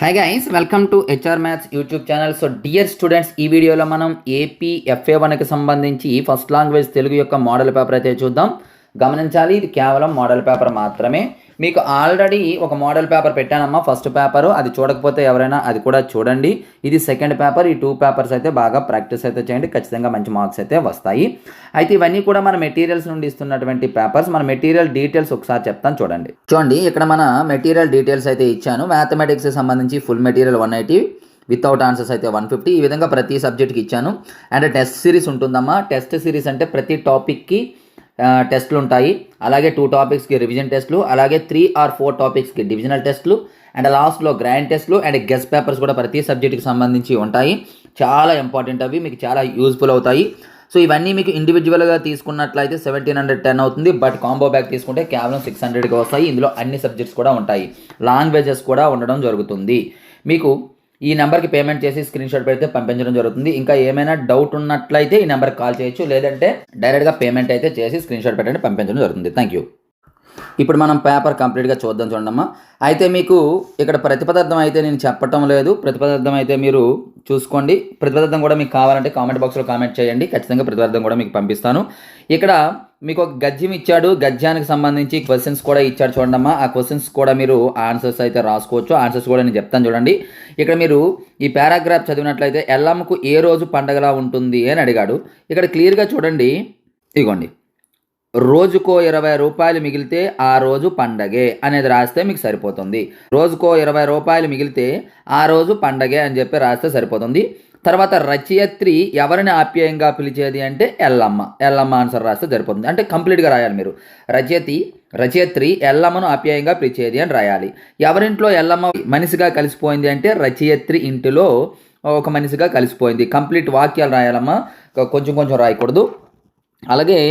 Hi guys, welcome to HR maths YouTube channel. So dear students, ఈ వీడియోలో మనం AP FA1కి సంబంధించి ఫస్ట్ లాంగ్వేజ్ తెలుగు యొక్క మోడల్ పేపర్ అయితే చూద్దాం. గమనించాలి, ఇది కేవలం మోడల్ పేపర్ మాత్రమే. మీకు ఆల్రెడీ ఒక మోడల్ పేపర్ పెట్టానమ్మా, ఫస్ట్ పేపరు. అది చూడకపోతే ఎవరైనా అది కూడా చూడండి. ఇది సెకండ్ పేపర్. ఈ 2 పేపర్స్ అయితే బాగా ప్రాక్టీస్ అయితే చేయండి, ఖచ్చితంగా మంచి మార్క్స్ అయితే వస్తాయి. అయితే ఇవన్నీ కూడా మన మెటీరియల్స్ నుండి ఇస్తున్నటువంటి పేపర్స్. మన మెటీరియల్ డీటెయిల్స్ ఒకసారి చెప్తాను చూడండి. ఇక్కడ మన మెటీరియల్ డీటెయిల్స్ అయితే ఇచ్చాను. మ్యాథమెటిక్స్కి సంబంధించి ఫుల్ మెటీరియల్ 180, వితౌట్ ఆన్సర్స్ అయితే 150. ఈ విధంగా ప్రతి సబ్జెక్ట్కి ఇచ్చాను. అండ్ టెస్ట్ సిరీస్ ఉంటుందమ్మా. టెస్ట్ సిరీస్ అంటే ప్రతి టాపిక్కి టెస్ట్లు ఉంటాయి. అలాగే 2 టాపిక్స్కి రివిజన్ టెస్ట్లు, అలాగే 3 or 4 టాపిక్స్కి డివిజనల్ టెస్ట్లు, అండ్ లాస్ట్లో గ్రాండ్ టెస్ట్లు అండ్ గెస్ట్ పేపర్స్ కూడా ప్రతి సబ్జెక్ట్కి సంబంధించి ఉంటాయి. చాలా ఇంపార్టెంట్, అవి మీకు చాలా యూజ్ఫుల్ అవుతాయి. సో ఇవన్నీ మీకు ఇండివిజువల్గా తీసుకున్నట్లయితే 1710 అవుతుంది. బట్ కాంబో బ్యాగ్ తీసుకుంటే కేవలం 600కి వస్తాయి. ఇందులో అన్ని సబ్జెక్ట్స్ కూడా ఉంటాయి, లాంగ్వేజెస్ కూడా ఉండడం జరుగుతుంది. మీకు ఈ నెంబర్కి పేమెంట్ చేసి స్క్రీన్ షాట్ పెడితే పంపించడం జరుగుతుంది. ఇంకా ఏమైనా డౌట్ ఉన్నట్లయితే ఈ నెంబర్కి కాల్ చేయొచ్చు, లేదంటే డైరెక్ట్గా పేమెంట్ అయితే చేసి స్క్రీన్ షాట్ పెట్టండి, పంపించడం జరుగుతుంది. Thank you. ఇప్పుడు మనం పేపర్ కంప్లీట్గా చూద్దాం చూడమ్మా. అయితే మీకు ఇక్కడ ప్రతిపదార్థం అయితే నేను చెప్పటం లేదు. ప్రతిపదార్థం అయితే మీరు చూసుకోండి. ప్రతిపదార్థం కూడా మీకు కావాలంటే కామెంట్ బాక్స్లో కామెంట్ చేయండి, ఖచ్చితంగా ప్రతిపదార్థం కూడా మీకు పంపిస్తాను. ఇక్కడ మీకు ఒక గద్యం ఇచ్చాడు, గద్యానికి సంబంధించి క్వశ్చన్స్ కూడా ఇచ్చాడు చూడమ్మా. ఆ క్వశ్చన్స్ కూడా మీరు ఆన్సర్స్ అయితే రాసుకోవచ్చు. ఆన్సర్స్ కూడా నేను చెప్తాను చూడండి. ఇక్కడ మీరు ఈ పారాగ్రాఫ్ చదివినట్లయితే ఎల్లమ్మకు ఏ రోజు పండగలా ఉంటుంది అని అడిగాడు. ఇక్కడ క్లియర్గా చూడండి, ఇగోండి, రోజుకో 20 రూపాయలు మిగిలితే ఆ రోజు పండగే అనేది రాస్తే మీకు సరిపోతుంది. రోజుకో 20 రూపాయలు మిగిలితే ఆ రోజు పండగే అని చెప్పి రాస్తే సరిపోతుంది. తర్వాత రచయిత్రి ఎవరిని ఆప్యాయంగా పిలిచేది అంటే ఎల్లమ్మ. ఎల్లమ్మ ఆన్సర్ రాస్తే సరిపోతుంది. అంటే కంప్లీట్గా రాయాలి మీరు. రచయిత్రి ఎల్లమ్మను ఆప్యాయంగా పిలిచేది అని రాయాలి. ఎవరింట్లో ఎల్లమ్మ మనిషిగా కలిసిపోయింది అంటే రచయిత్రి ఇంటిలో ఒక మనిషిగా కలిసిపోయింది. కంప్లీట్ వాక్యాలు రాయాలమ్మా, కొంచెం కొంచెం రాయకూడదు. అలాగే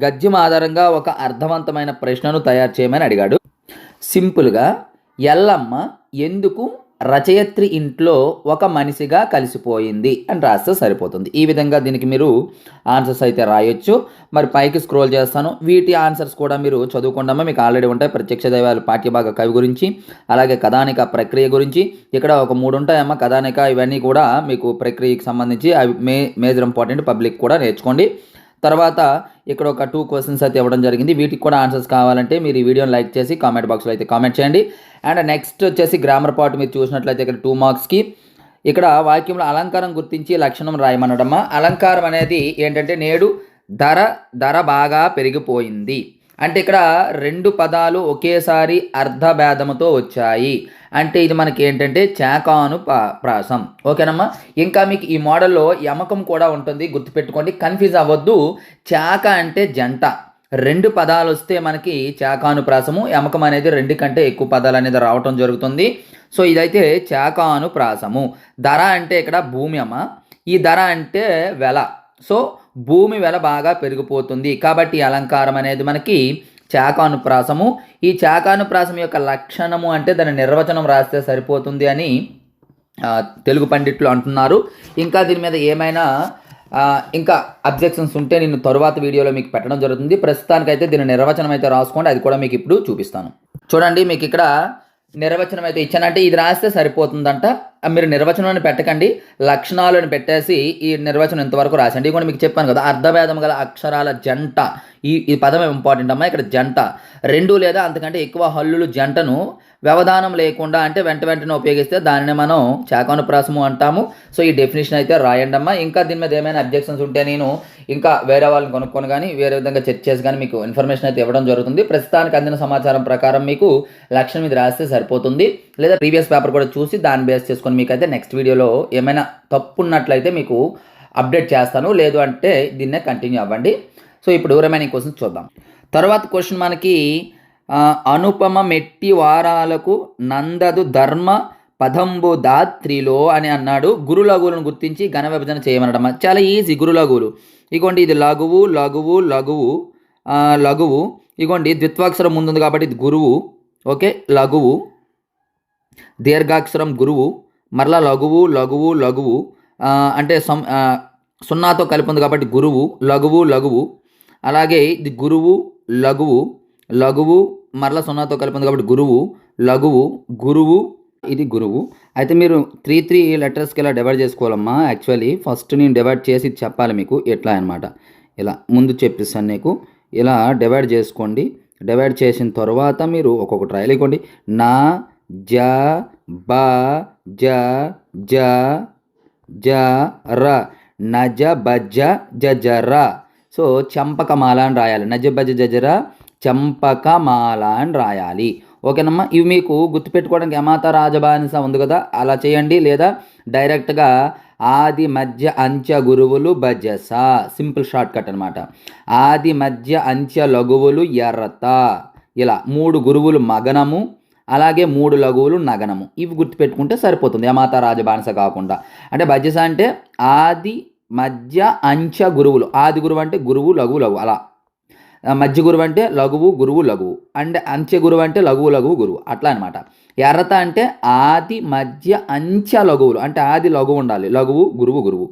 గద్యం ఆధారంగా ఒక అర్థవంతమైన ప్రశ్నను తయారు చేయమని అడిగాడు. సింపుల్గా ఎల్లమ్మ ఎందుకు రచయిత్రి ఇంట్లో ఒక మనిషిగా కలిసిపోయింది అని రాస్తే సరిపోతుంది. ఈ విధంగా దీనికి మీరు ఆన్సర్స్ అయితే రాయొచ్చు. మరి పైకి స్క్రోల్ చేస్తాను, వీటి ఆన్సర్స్ కూడా మీరు చదువుకుంటామా, మీకు ఆల్రెడీ ఉంటాయి. ప్రత్యక్ష దైవాలు పాఠ్యభాగ కవి గురించి, అలాగే కథానిక ప్రక్రియ గురించి. ఇక్కడ ఒక 3 ఉంటాయమ్మా కథానిక. ఇవన్నీ కూడా మీకు ప్రక్రియకి సంబంధించి అవి మేజర్ ఇంపార్టెంట్, పబ్లిక్ కూడా నేర్చుకోండి. తర్వాత ఇక్కడ ఒక 2 క్వశ్చన్స్ అయితే ఇవ్వడం జరిగింది. వీటికి కూడా ఆన్సర్స్ కావాలంటే మీరు ఈ వీడియోని లైక్ చేసి కామెంట్ బాక్స్లో అయితే కామెంట్ చేయండి. అండ్ నెక్స్ట్ వచ్చేసి గ్రామర్ పార్ట్ మీరు చూసినట్లయితే ఇక్కడ 2 మార్క్స్కి ఇక్కడ వాక్యంలో అలంకారం గుర్తించి లక్షణం రాయమనడమ్మా. అలంకారం అనేది ఏంటంటే నేడు ధర బాగా పెరిగిపోయింది అంటే ఇక్కడ 2 పదాలు ఒకేసారి అర్ధభేదముతో వచ్చాయి అంటే ఇది మనకి ఏంటంటే చాకానుప్రాసం. ఓకేనమ్మా. ఇంకా మీకు ఈ మోడల్లో యమకం కూడా ఉంటుంది, గుర్తుపెట్టుకోండి, కన్ఫ్యూజ్ అవ్వద్దు. చాక అంటే జంట, 2 పదాలు వస్తే మనకి చాకానుప్రాసము. యమకం అనేది 2 కంటే ఎక్కువ పదాలు అనేది రావటం జరుగుతుంది. సో ఇదైతే చాకానుప్రాసము. ధర అంటే ఇక్కడ భూమి అమ్మ, ఈ ధర అంటే వెల. సో భూమి వెల బాగా పెరిగిపోతుంది కాబట్టి అలంకారం అనేది మనకి చాకానుప్రాసము. ఈ చాకానుప్రాసం యొక్క లక్షణము అంటే దాని నిర్వచనం రాస్తే సరిపోతుంది అని తెలుగు పండితులు అంటున్నారు. ఇంకా దీని మీద ఏమైనా ఇంకా అబ్జెక్షన్స్ ఉంటే నేను తరువాత వీడియోలో మీకు పెట్టడం జరుగుతుంది. ప్రస్తుతానికైతే దీని నిర్వచనం అయితే రాసుకోండి, అది కూడా మీకు ఇప్పుడు చూపిస్తాను. చూడండి, మీకు ఇక్కడ నిర్వచనం అయితే ఇచ్చానంటే ఇది రాస్తే సరిపోతుందంట. మీరు నిర్వచనాన్ని పెట్టకండి, లక్షణాలను పెట్టేసి ఈ నిర్వచనం ఇంతవరకు రాసండి. ఇది కూడా మీకు చెప్పాను కదా, అర్ధభేదం గల అక్షరాల జంట. ఈ పదం ఇంపార్టెంట్ అమ్మా. ఇక్కడ జంట 2 లేదా అంతకంటే ఎక్కువ హల్లులు జంటను వ్యవధానం లేకుండా అంటే వెంటనే ఉపయోగిస్తే దానిని మనం చాకానుప్రాసము అంటాము. సో ఈ డెఫినేషన్ అయితే రాయండి అమ్మా. ఇంకా దీని మీద ఏమైనా అబ్జెక్షన్స్ ఉంటే నేను ఇంకా వేరే వాళ్ళని కొనుక్కొని కానీ వేరే విధంగా చెక్ చేసి కానీ మీకు ఇన్ఫర్మేషన్ అయితే ఇవ్వడం జరుగుతుంది. ప్రస్తుతానికి అందిన సమాచారం ప్రకారం మీకు లక్షణం ఇది రాస్తే సరిపోతుంది. లేదా ప్రీవియస్ పేపర్ కూడా చూసి దాన్ని బేస్ చేసుకొని మీకైతే నెక్స్ట్ వీడియోలో ఏమైనా తప్పు ఉన్నట్లయితే మీకు అప్డేట్ చేస్తాను, లేదు అంటే దీన్నే కంటిన్యూ అవ్వండి. సో ఇప్పుడు రిమైనింగ్ క్వశ్చన్స్ చూద్దాం. తర్వాత క్వశ్చన్ మనకి అనుపమ మెట్టి వారాలకు నందదు ధర్మ పదంబు దాత్రిలో అని అన్నాడు. గురులఘువులను గుర్తించి ఘన విభజన చేయమనడం. చాలా ఈజీ. గురులఘువులు ఇగోండి, ఇది లఘువు లఘువు లఘువు లఘువు. ఇగోండి ద్విత్వాక్షరం ముందుంది కాబట్టి ఇది గురువు. ఓకే, లఘువు. దీర్ఘాక్షరం గురువు, మరలా లఘువు లఘువు లఘువు అంటే సున్నాతో కలిపి ఉంది కాబట్టి గురువు, లఘువు లఘువు. అలాగే ఇది గురువు లఘువు లఘువు, మరలా సున్నాతో కలిపి ఉంది కాబట్టి గురువు లఘువు గురువు ఇది గురువు. అయితే మీరు 3 లెటర్స్కి ఇలా డివైడ్ చేసుకోవాలమ్మా. యాక్చువల్లీ ఫస్ట్ నేను డివైడ్ చేసి చెప్పాలి మీకు ఎట్లా అనమాట. ఇలా ముందు చెప్పిస్తాను నీకు. ఇలా డివైడ్ చేసుకోండి. డివైడ్ చేసిన తర్వాత మీరు ఒక్కొక్కటి రాయలేకోండి. నా జ బ జ జ జ ర నజ బజ జజర. సో చంపకమాల అని రాయాలి. నజ బజ జజర చంపకమాల అని రాయాలి. ఓకేనమ్మా. ఇవి మీకు గుర్తుపెట్టుకోవడానికి యమాత రాజబానిస ఉంది కదా, అలా చేయండి. లేదా డైరెక్ట్గా ఆది మధ్య అంత్య గురువులు భజస, సింపుల్ షార్ట్ కట్ అనమాట. ఆది మధ్య అంత్య లఘువులు ఎర్రత. ఇలా 3 గురువులు మగనము, అలాగే 3 లఘువులు నగనము. ఇవి గుర్తుపెట్టుకుంటే సరిపోతుంది యమాత రాజబానిస కాకుండా. అంటే భజస అంటే ఆది మధ్య అంత్య గురువులు. ఆది గురువు అంటే గురువు లఘువు లఘువు అలా. మధ్య గురువు అంటే లఘువు గురువు లఘువు. అండ్ అంత్య గురువు అంటే లఘువు లఘువు గురువు అట్లా అనమాట. ఎర్రత అంటే ఆది మధ్య అంత్య లఘువులు, అంటే ఆది లఘువు ఉండాలి, లఘువు గురువు గురువు.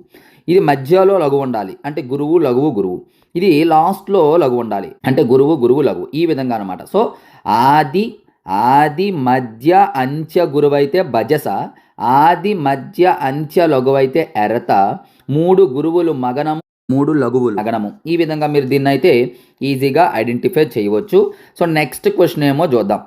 ఇది మధ్యలో లఘువు ఉండాలి, అంటే గురువు లఘువు గురువు. ఇది లాస్ట్లో లఘువు ఉండాలి, అంటే గురువు గురువు లఘువు. ఈ విధంగా అనమాట. సో ఆది మధ్య అంత్య గురువు అయితే భజస, ఆది మధ్య అంత్య లఘువు అయితే ఎర్రత, 3 గురువులు మగనము, 3 లఘువులు నగనము. ఈ విధంగా మీరు దీన్ని అయితే ఈజీగా ఐడెంటిఫై చేయవచ్చు. సో నెక్స్ట్ క్వశ్చన్ ఏమో చూద్దాం.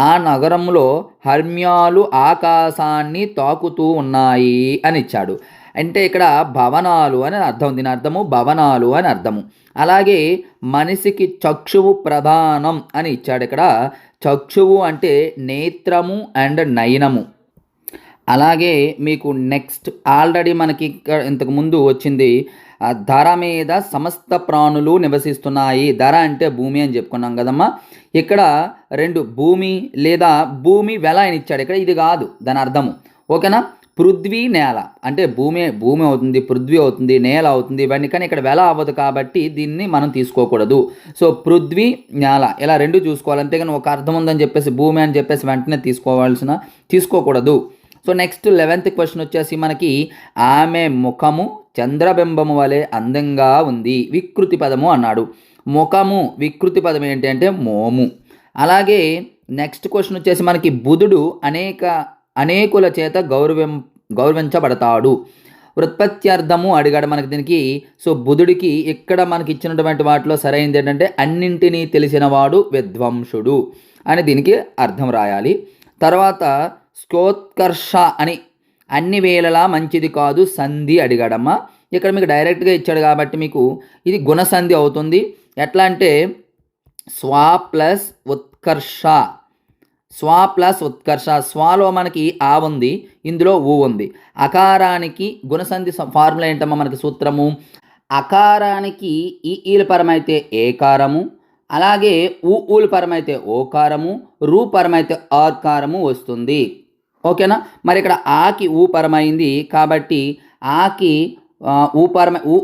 ఆ నగరంలో హర్మ్యాలు ఆకాశాన్ని తాకుతూ ఉన్నాయి అని ఇచ్చాడు. అంటే ఇక్కడ భవనాలు అని అర్థం, దీని అర్థము భవనాలు అని అర్థము. అలాగే మనిషికి చక్షువు ప్రధానం అని ఇచ్చాడు. ఇక్కడ చక్షువు అంటే నేత్రము అండ్ నయనము. అలాగే మీకు నెక్స్ట్ ఆల్రెడీ మనకి ఇంతకు ముందు వచ్చింది ధర మీద సమస్త ప్రాణులు నివసిస్తున్నాయి. ధర అంటే భూమి అని చెప్పుకున్నాం కదమ్మా. ఇక్కడ 2 భూమి లేదా భూమి వెల అని ఇచ్చాడు. ఇక్కడ ఇది కాదు దాని అర్థము. ఓకేనా. పృథ్వీ నేల అంటే భూమి అవుతుంది, పృథ్వీ అవుతుంది, నేల అవుతుంది ఇవన్నీ. కానీ ఇక్కడ వెల అవ్వదు కాబట్టి దీన్ని మనం తీసుకోకూడదు. సో పృథ్వీ నేల ఇలా 2 చూసుకోవాలి. అంతేగాని ఒక అర్థం ఉందని చెప్పేసి భూమి అని చెప్పేసి వెంటనే తీసుకోకూడదు. సో నెక్స్ట్ 11th క్వశ్చన్ వచ్చేసి మనకి ఆమె ముఖము చంద్రబింబము వలె అందంగా ఉంది. వికృతి పదము అన్నాడు. ముఖము వికృతి పదం ఏంటి అంటే మోము. అలాగే నెక్స్ట్ క్వశ్చన్ వచ్చేసి మనకి బుధుడు అనేకుల చేత గౌరవించబడతాడు. వృత్పత్త్యర్థము అడిగాడు మనకి దీనికి. సో బుధుడికి ఇక్కడ మనకి ఇచ్చినటువంటి వాటిలో సరైనది ఏంటంటే అన్నింటినీ తెలిసినవాడు విద్వాంసుడు అని దీనికి అర్థం రాయాలి. తర్వాత స్కోత్కర్ష అని అన్ని వేళలా మంచిది కాదు సంధి అడిగాడమ్మా. ఇక్కడ మీకు డైరెక్ట్గా ఇచ్చాడు కాబట్టి మీకు ఇది గుణసంధి అవుతుంది. ఎట్లా అంటే స్వా ప్లస్ ఉత్కర్ష, స్వా ప్లస్ ఉత్కర్ష. స్వాలో మనకి ఆ ఉంది, ఇందులో ఊ ఉంది. అకారానికి గుణసంధి ఫార్ములా ఏంటమ్మా మనకి సూత్రము. అకారానికి ఈల పరమైతే ఏకారము, అలాగే ఊల పరమైతే ఓకారము, రూ పరమైతే ఆర్కారము వస్తుంది. ఓకేనా. మరి ఇక్కడ ఆకి ఊ పరమైంది కాబట్టి ఆకి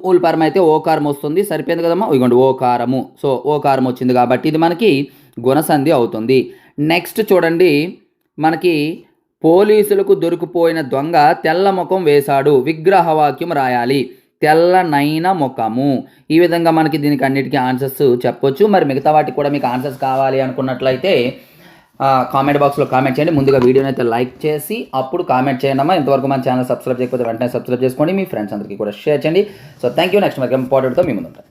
ఊల పరమైతే ఓకారం వస్తుంది. సరిపోయింది కదమ్మా. ఇదిగోండి ఓకారము. సో ఓకారం వచ్చింది కాబట్టి ఇది మనకి గుణసంధి అవుతుంది. నెక్స్ట్ చూడండి మనకి పోలీసులకు దొరికిపోయిన దొంగ తెల్ల ముఖం వేశాడు. విగ్రహవాక్యం రాయాలి. తెల్లనైన ముఖము. ఈ విధంగా మనకి దీనికి అన్నిటికీ ఆన్సర్స్ చెప్పొచ్చు. మరి మిగతా వాటికి కూడా మీకు ఆన్సర్స్ కావాలి అనుకున్నట్లయితే కామెంట్ బాక్స్లో కామెంట్ చేయండి. ముందుగా వీడియోని అయితే లైక్ చేసి అప్పుడు కామెంట్ చేయండి అమ్మా. ఇంతవరకు మన ఛానల్ సబ్స్క్రైబ్ చేయకపోతే వెంటనే సబ్స్క్రైబ్ చేసుకోండి. మీ ఫ్రెండ్స్ అందరికీ కూడా షేర్ చేయండి. So thank you. నెక్స్ట్ మరి ఇంపార్టెంట్తో మీ ముందు ఉంటాను.